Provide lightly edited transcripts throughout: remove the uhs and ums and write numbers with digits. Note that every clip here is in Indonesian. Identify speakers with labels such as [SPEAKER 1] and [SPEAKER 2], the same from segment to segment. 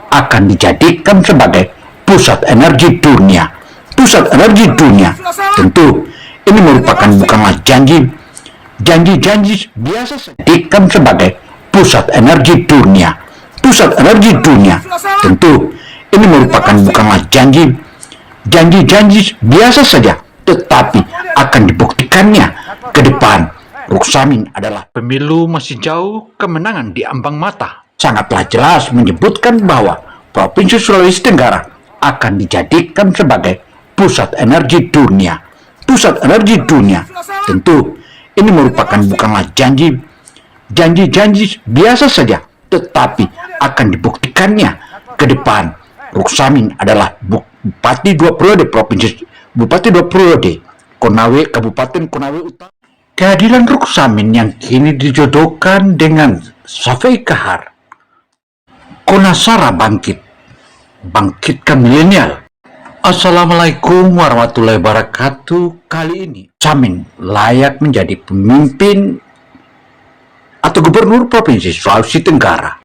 [SPEAKER 1] akan dijadikan sebagai pusat energi dunia. Pusat energi dunia. Tentu ini merupakan bukanlah janji biasa dijadikan sebagai pusat energi dunia. Pusat energi dunia. Tentu ini merupakan bukanlah janji biasa saja, tetapi akan dibuktikannya ke depan. Ruksamin adalah pemilu masih jauh, kemenangan di ambang mata. Sangatlah jelas menyebutkan bahwa Provinsi Sulawesi Tenggara akan dijadikan sebagai pusat energi dunia. Pusat energi dunia. Tentu ini merupakan bukanlah janji biasa saja, tetapi akan dibuktikannya ke depan. Ruksamin adalah Bupati 2 periode Bupati 2 periode Konawe, Kabupaten Konawe Utara. Kehadiran Ruksamin yang kini dijodohkan dengan Safei Kahar, Konasara bangkitkan milenial. Assalamualaikum warahmatullahi wabarakatuh. Kali ini Ruksamin layak menjadi pemimpin atau gubernur Provinsi Sulawesi Tenggara.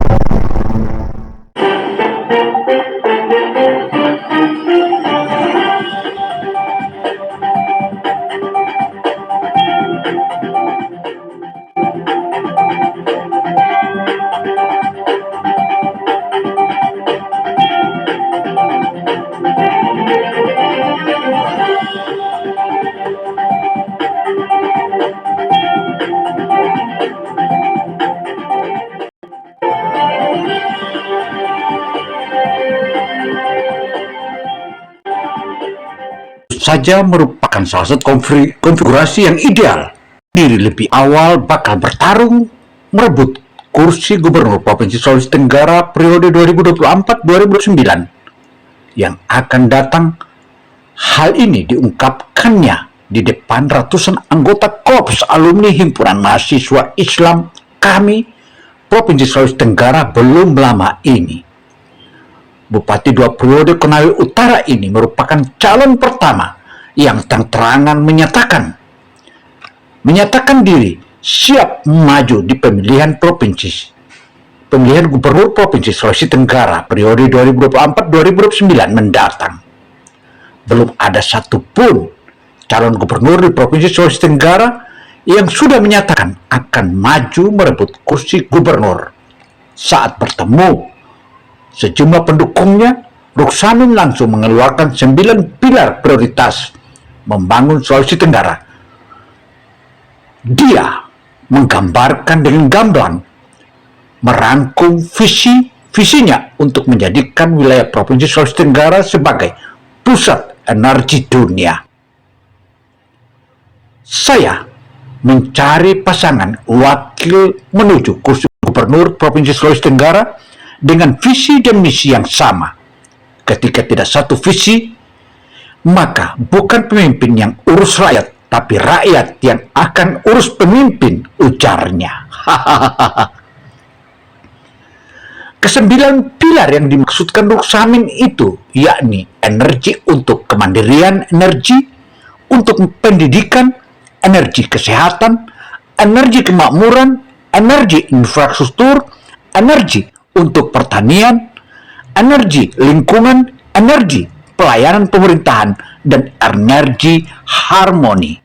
[SPEAKER 1] Saja merupakan salah satu konfigurasi yang ideal. Diri lebih awal bakal bertarung merebut kursi gubernur Provinsi Sulawesi Tenggara periode 2024-2029 yang akan datang. Hal ini diungkapkannya di depan ratusan anggota Korps Alumni Himpunan Mahasiswa Islam kami Provinsi Sulawesi Tenggara belum lama ini. Bupati 2 periode Konawe Utara ini merupakan calon pertama yang terang-terangan menyatakan diri siap maju di pemilihan gubernur Provinsi Sulawesi Tenggara periode 2024-2029 mendatang. Belum ada satupun calon gubernur di Provinsi Sulawesi Tenggara yang sudah menyatakan akan maju merebut kursi gubernur. Saat bertemu sejumlah pendukungnya, Ruksamin langsung mengeluarkan 9 pilar prioritas membangun Sulawesi Tenggara. Dia menggambarkan dengan gamblang, merangkum visinya untuk menjadikan wilayah Provinsi Sulawesi Tenggara sebagai pusat energi dunia. Saya mencari pasangan wakil menuju kursi gubernur Provinsi Sulawesi Tenggara dengan visi dan misi yang sama. Ketika tidak satu visi, maka bukan pemimpin yang urus rakyat, tapi rakyat yang akan urus pemimpin, ujarnya. Kesembilan pilar yang dimaksudkan Ruksamin itu, yakni energi untuk kemandirian energi, untuk pendidikan, energi kesehatan, energi kemakmuran, energi infrastruktur, energi untuk pertanian, energi lingkungan, energi pelayanan pemerintahan, dan energi harmoni.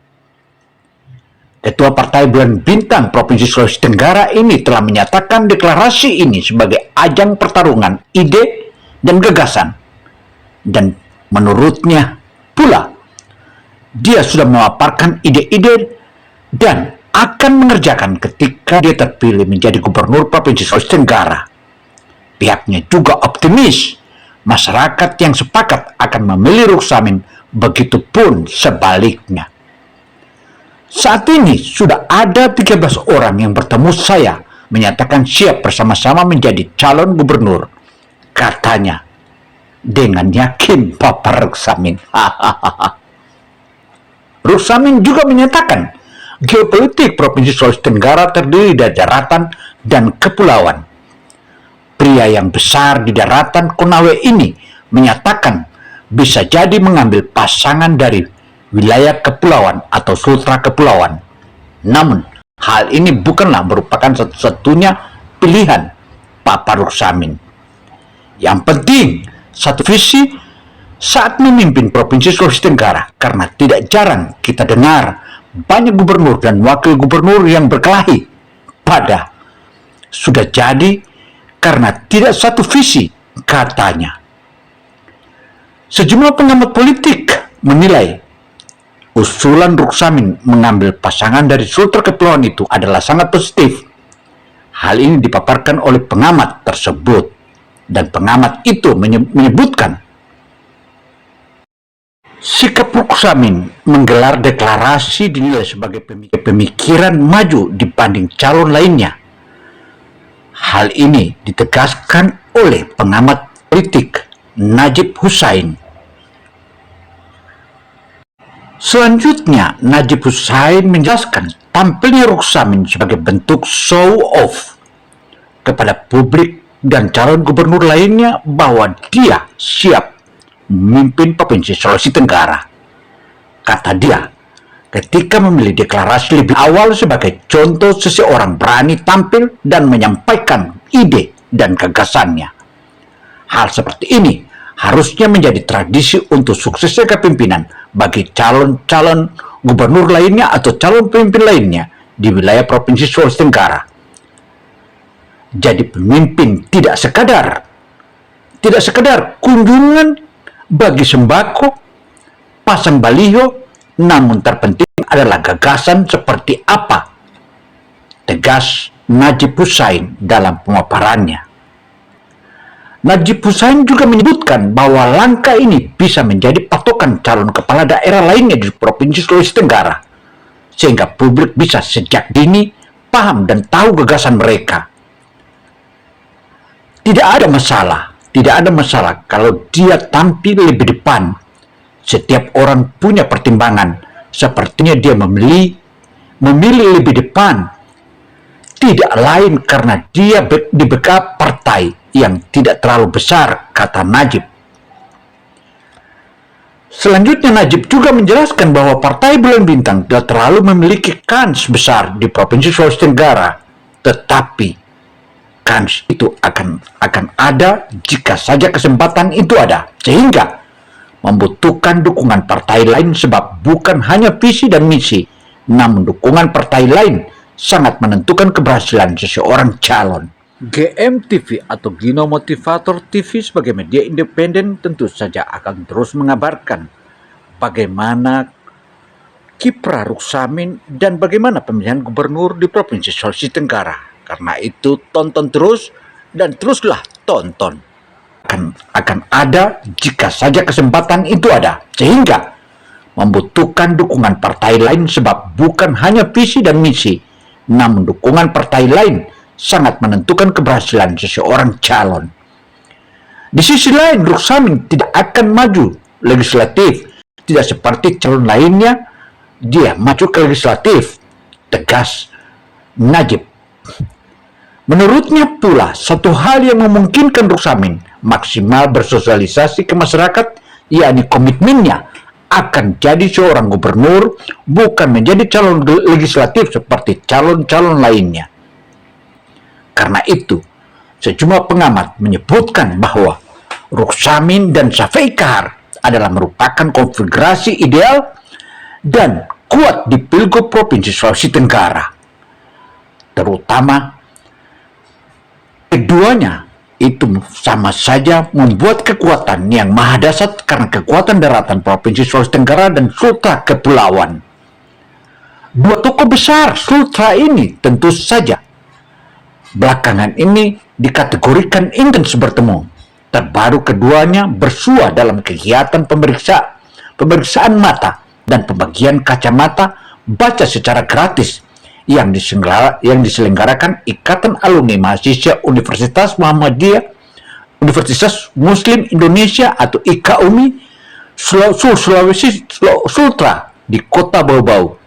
[SPEAKER 1] Ketua Partai Bulan Bintang Provinsi Sulawesi Tenggara ini telah menyatakan deklarasi ini sebagai ajang pertarungan ide dan gagasan. Dan menurutnya pula, dia sudah memaparkan ide-ide dan akan mengerjakan ketika dia terpilih menjadi gubernur Provinsi Sulawesi Tenggara. Pihaknya juga optimis masyarakat yang sepakat akan memilih Ruksamin, begitupun sebaliknya. Saat ini sudah ada 13 orang yang bertemu saya menyatakan siap bersama-sama menjadi calon gubernur. Katanya dengan yakin Bapak Ruksamin. Ruksamin juga menyatakan geopolitik Provinsi Sulawesi Tenggara terdiri dari daratan dan kepulauan. Pria yang besar di daratan Konawe ini menyatakan bisa jadi mengambil pasangan dari wilayah kepulauan atau sultra kepulauan. Namun, hal ini bukanlah merupakan satu-satunya pilihan Bapak Ruksamin. Yang penting, satu visi saat memimpin Provinsi Sulawesi Tenggara, karena tidak jarang kita dengar banyak gubernur dan wakil gubernur yang berkelahi pada sudah jadi karena tidak satu visi katanya. Sejumlah pengamat politik menilai usulan Ruksamin mengambil pasangan dari Sultra Kepulauan itu adalah sangat positif. Hal ini dipaparkan oleh pengamat tersebut, dan pengamat itu menyebutkan sikap Ruksamin menggelar deklarasi dinilai sebagai pemikiran maju dibanding calon lainnya. Hal ini ditegaskan oleh pengamat politik Najib Hussain. Selanjutnya, Najib Hussain menjelaskan tampilnya Ruksamin sebagai bentuk show off kepada publik dan calon gubernur lainnya bahwa dia siap memimpin Provinsi Sulawesi Tenggara. Kata dia, ketika memilih deklarasi lebih awal sebagai contoh seseorang berani tampil dan menyampaikan ide dan gagasannya. Hal seperti ini harusnya menjadi tradisi untuk suksesnya kepemimpinan bagi calon-calon gubernur lainnya atau calon pemimpin lainnya di wilayah Provinsi Sulawesi Tenggara. Jadi pemimpin tidak sekadar kunjungan bagi sembako, pasang baliho, namun terpenting adalah gagasan seperti apa, tegas Najib Hussain dalam pemaparannya. Najib Hussain juga menyebutkan bahwa langkah ini bisa menjadi patokan calon kepala daerah lainnya di Provinsi Sulawesi Tenggara, sehingga publik bisa sejak dini paham dan tahu gagasan mereka. Tidak ada masalah kalau dia tampil lebih depan. Setiap orang punya pertimbangan, sepertinya dia memilih lebih depan. Tidak lain karena dia di backup partai yang tidak terlalu besar, kata Najib. Selanjutnya Najib juga menjelaskan bahwa Partai Bulan Bintang tidak terlalu memiliki kans besar di Provinsi Sulawesi Tenggara, tetapi kans itu akan ada jika saja kesempatan itu ada, sehingga membutuhkan dukungan partai lain sebab bukan hanya visi dan misi, namun dukungan partai lain sangat menentukan keberhasilan seseorang calon. GMTV atau Gino Motivator TV sebagai media independen tentu saja akan terus mengabarkan bagaimana kiprah Ruksamin dan bagaimana pemilihan gubernur di Provinsi Sulawesi Tenggara. Karena itu tonton terus dan teruslah tonton. Akan ada jika saja kesempatan itu ada, sehingga membutuhkan dukungan partai lain sebab bukan hanya visi dan misi, namun dukungan partai lain sangat menentukan keberhasilan seseorang calon. Di sisi lain, Ruksamin tidak akan maju legislatif, tidak seperti calon lainnya dia maju ke legislatif, tegas Najib. Menurutnya pula, satu hal yang memungkinkan Ruksamin maksimal bersosialisasi ke masyarakat, yakni komitmennya akan jadi seorang gubernur, bukan menjadi calon legislatif seperti calon-calon lainnya. Karena itu, sejumlah pengamat menyebutkan bahwa Ruksamin dan Shafii Kahar adalah merupakan konfigurasi ideal dan kuat di Pilgub Provinsi Sulawesi Tenggara. Terutama keduanya itu sama saja membuat kekuatan yang maha dahsyat karena kekuatan daratan Provinsi Sulawesi Tenggara dan Sultra Kepulauan. Dua tokoh besar Sultra ini tentu saja belakangan ini dikategorikan intens bertemu. Terbaru keduanya bersua dalam kegiatan pemeriksaan mata dan pembagian kacamata baca secara gratis yang diselenggarakan Ikatan Alumni Mahasiswa Universitas Muhammadiyah, Universitas Muslim Indonesia atau IKUMI Sulawesi Sultra di Kota Bau-Bau.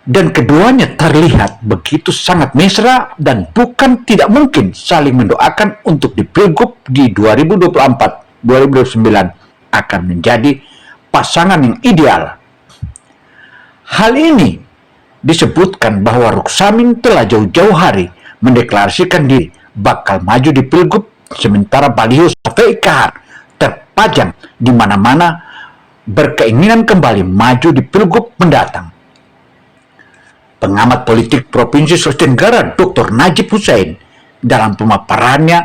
[SPEAKER 1] Dan keduanya terlihat begitu sangat mesra dan bukan tidak mungkin saling mendoakan untuk di Pilgub di 2024-2029 akan menjadi pasangan yang ideal. Hal ini disebutkan bahwa Ruksamin telah jauh-jauh hari mendeklarasikan diri bakal maju di Pilgub, sementara baliho Safei Kahar terpajang di mana-mana berkeinginan kembali maju di Pilgub mendatang. Pengamat politik Provinsi Sulawesi Tenggara Dr. Najib Hussein dalam pemaparannya,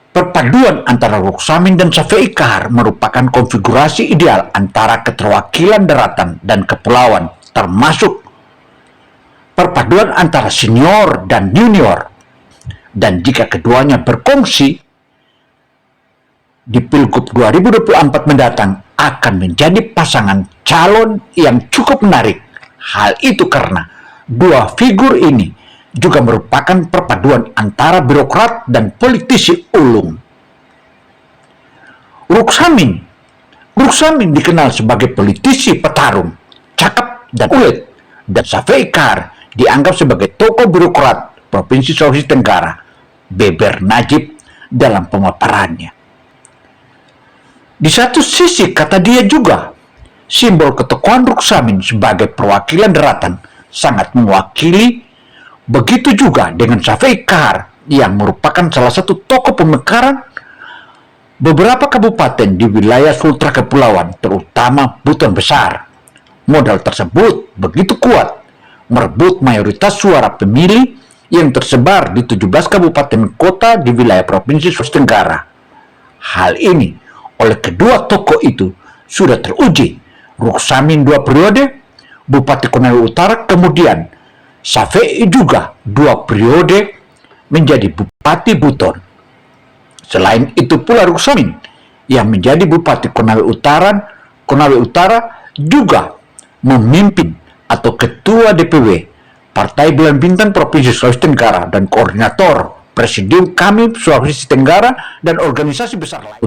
[SPEAKER 1] perpaduan antara Ruksamin dan Safei Kahar merupakan konfigurasi ideal antara keterwakilan daratan dan kepulauan, termasuk perpaduan antara senior dan junior. Dan jika keduanya berkongsi di Pilgub 2024 mendatang akan menjadi pasangan calon yang cukup menarik. Hal itu karena dua figur ini juga merupakan perpaduan antara birokrat dan politisi ulung. Ruksamin dikenal sebagai politisi petarung, cakap dan ulet, dan Safei Kahar dianggap sebagai tokoh birokrat Provinsi Sulawesi Tenggara, beber Najib dalam pemaparannya. Di satu sisi, kata dia juga, simbol ketokohan Ruksamin sebagai perwakilan daratan sangat mewakili. Begitu juga dengan Safei Kahar yang merupakan salah satu tokoh pemekaran beberapa kabupaten di wilayah Sultra Kepulauan, terutama Buton Besar. Modal tersebut begitu kuat, merebut mayoritas suara pemilih yang tersebar di 17 kabupaten kota di wilayah Provinsi Sulawesi Tenggara. Hal ini oleh kedua tokoh itu sudah teruji. Ruksamin 2 periode Bupati Konawe Utara, kemudian Safei juga 2 periode menjadi Bupati Buton. Selain itu pula Ruksamin yang menjadi Bupati Konawe Utara juga memimpin atau Ketua DPW Partai Bulan Bintang Provinsi Sulawesi Tenggara dan Koordinator Presidium Kami Sulawesi Tenggara dan organisasi besar lain.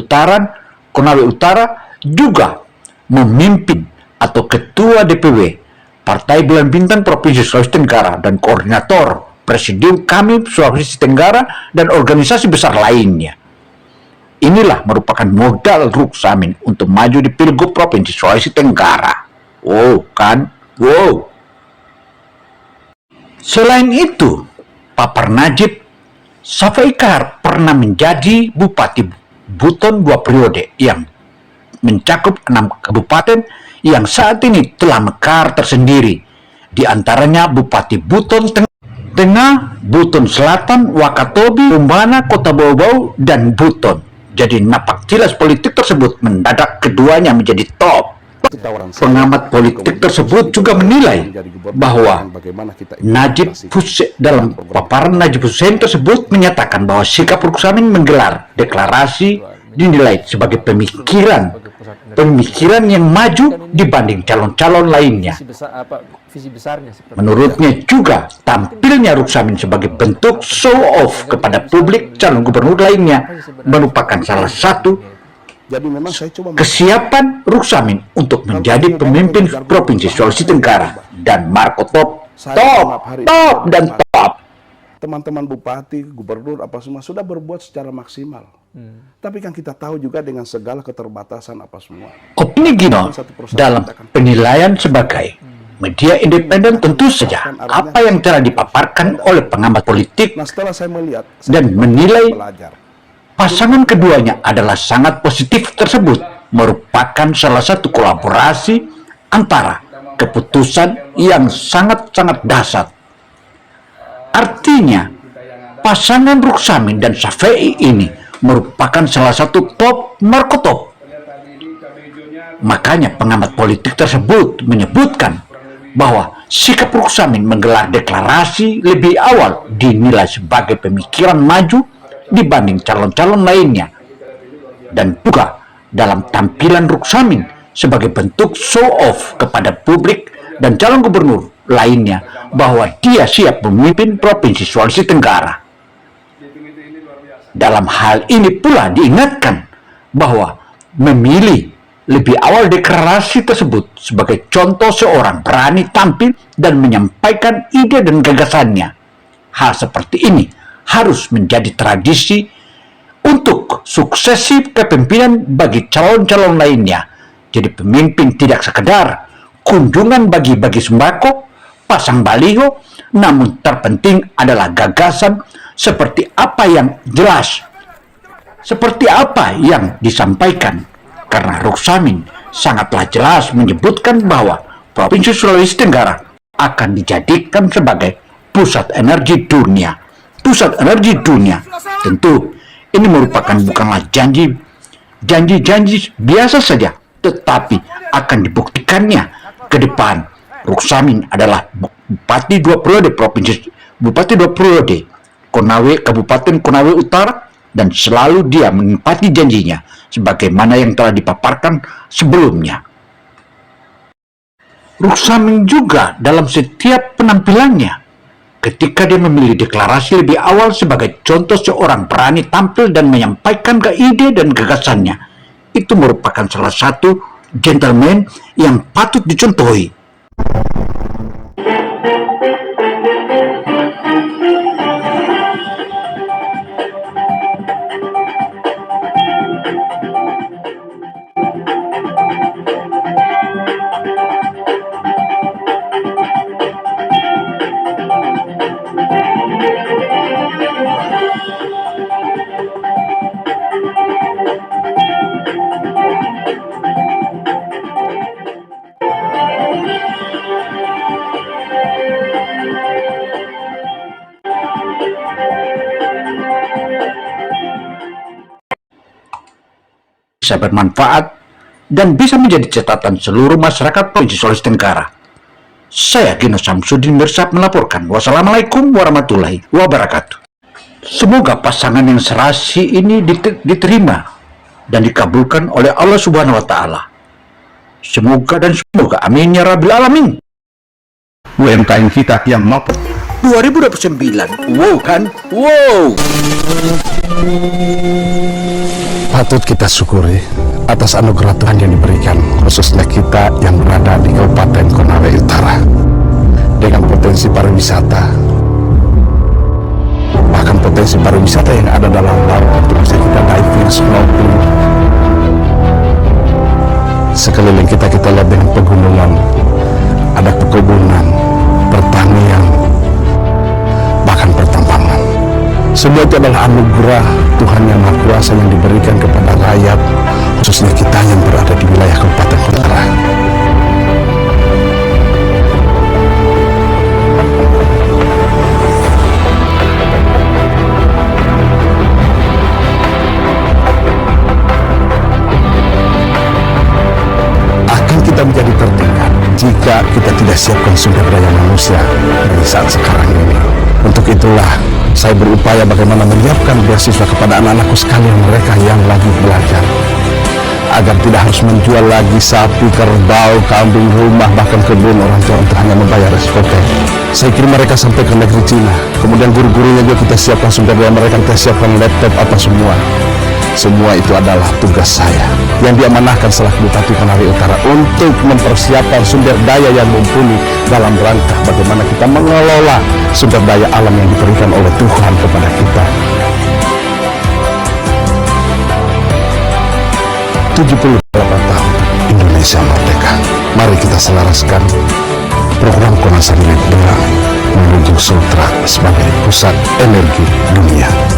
[SPEAKER 1] Konawe Utara juga memimpin atau Ketua DPW Partai Bulan Bintang Provinsi Sulawesi Tenggara dan Koordinator Presidium Kami Sulawesi Tenggara dan organisasi besar lainnya. Inilah merupakan modal Ruksamin untuk maju di Pilgub Provinsi Sulawesi Tenggara. Wow. Selain itu, papar Najib, Safei Kahar pernah menjadi Bupati Buton 2 periode yang mencakup 6 kabupaten yang saat ini telah mekar tersendiri, di antaranya Bupati Buton Tengah, Buton Selatan, Wakatobi, Tumbana, Kota Bau-Bau, dan Buton. Jadi napak tilas politik tersebut mendadak keduanya menjadi top. Pengamat politik tersebut juga menilai bahwa dalam paparan Najib Hussein tersebut menyatakan bahwa sikap Ruksamin menggelar deklarasi dinilai sebagai pemikiran yang maju dibanding calon-calon lainnya. Menurutnya juga tampilnya Ruksamin sebagai bentuk show off kepada publik calon gubernur lainnya merupakan salah satu kesiapan Ruksamin untuk menjadi pemimpin Provinsi Sulawesi Tenggara. Dan Marco top.
[SPEAKER 2] Teman-teman bupati, gubernur, apa semua sudah berbuat secara maksimal. Tapi kan kita tahu juga dengan segala keterbatasan apa semua.
[SPEAKER 1] Opini Gino dalam penilaian sebagai media independen tentu saja apa yang telah dipaparkan oleh pengamat politik dan menilai pasangan keduanya adalah sangat positif tersebut merupakan salah satu kolaborasi antara keputusan yang sangat-sangat dahsyat. Artinya, pasangan Ruksamin dan Safei ini merupakan salah satu top markotop. Makanya pengamat politik tersebut menyebutkan bahwa sikap Ruksamin menggelar deklarasi lebih awal dinilai sebagai pemikiran maju dibanding calon-calon lainnya, dan juga dalam tampilan Ruksamin sebagai bentuk show off kepada publik dan calon gubernur lainnya bahwa dia siap memimpin Provinsi Sulawesi Tenggara. Dalam hal ini pula diingatkan bahwa memilih lebih awal deklarasi tersebut sebagai contoh seorang berani tampil dan menyampaikan ide dan gagasannya. Hal seperti ini harus menjadi tradisi untuk suksesi kepemimpinan bagi calon-calon lainnya. Jadi pemimpin tidak sekedar kunjungan bagi-bagi sembako, pasang baliho, namun terpenting adalah gagasan seperti apa yang disampaikan, karena Ruksamin sangatlah jelas menyebutkan bahwa Provinsi Sulawesi Tenggara akan dijadikan sebagai pusat energi dunia. Pusat energi dunia. Tentu ini merupakan bukanlah janji biasa saja, tetapi akan dibuktikannya ke depan. Ruksamin adalah Bupati 2 periode Kabupaten Konawe Utara, dan selalu dia menepati janjinya sebagaimana yang telah dipaparkan sebelumnya. Ruksamin juga dalam setiap penampilannya, ketika dia memilih deklarasi lebih awal sebagai contoh seorang berani tampil dan menyampaikan ide dan gagasannya, itu merupakan salah satu gentleman yang patut dicontohi. Bisa bermanfaat dan bisa menjadi catatan seluruh masyarakat Provinsi Sulawesi Tenggara. Saya Gino Samsudin Mirsad melaporkan. Wassalamualaikum warahmatullahi wabarakatuh. Semoga pasangan yang serasi ini diterima dan dikabulkan oleh Allah Subhanahu wa Ta'ala. Semoga amin ya rabbil alamin.
[SPEAKER 2] UMKM kita yang mampu
[SPEAKER 1] 2029. Wow kan? Wow.
[SPEAKER 3] Patut kita syukuri atas anugerah Tuhan yang diberikan, khususnya kita yang berada di Kabupaten Konawe Utara dengan potensi pariwisata, bahkan potensi pariwisata yang ada dalam laut. Itu bisa kita diving, snorkeling. Sekeliling kita lihat dengan pegunungan, ada perkebunan, pertanian, bahkan pertambangan. Semua itu adalah anugerah Tuhan yang Maha Kuasa yang diberikan kepada rakyat, khususnya kita yang berada di wilayah Kabupaten Utara. Akan kita menjadi tertinggal jika kita tidak siapkan sumber daya manusia di saat sekarang ini. Untuk itulah saya berupaya bagaimana menyiapkan beasiswa kepada anak-anakku sekalian, mereka yang lagi belajar, agar tidak harus menjual lagi sapi, kerbau, kambing, rumah, bahkan kebun orang tua untuk hanya membayar SPP. Saya kirim mereka sampai ke negeri Cina. Kemudian guru-gurunya juga kita siapkan sumber daya mereka, kita siapkan laptop, apa semua. Semua itu adalah tugas saya yang diamanahkan selaku Bupati Konawe Utara untuk mempersiapkan sumber daya yang mumpuni dalam rangka bagaimana kita mengelola sumber daya alam yang diberikan oleh Tuhan kepada kita. 78 tahun Indonesia merdeka. Mari kita selaraskan program Konasanilid dengan menuju Sultra sebagai pusat energi dunia.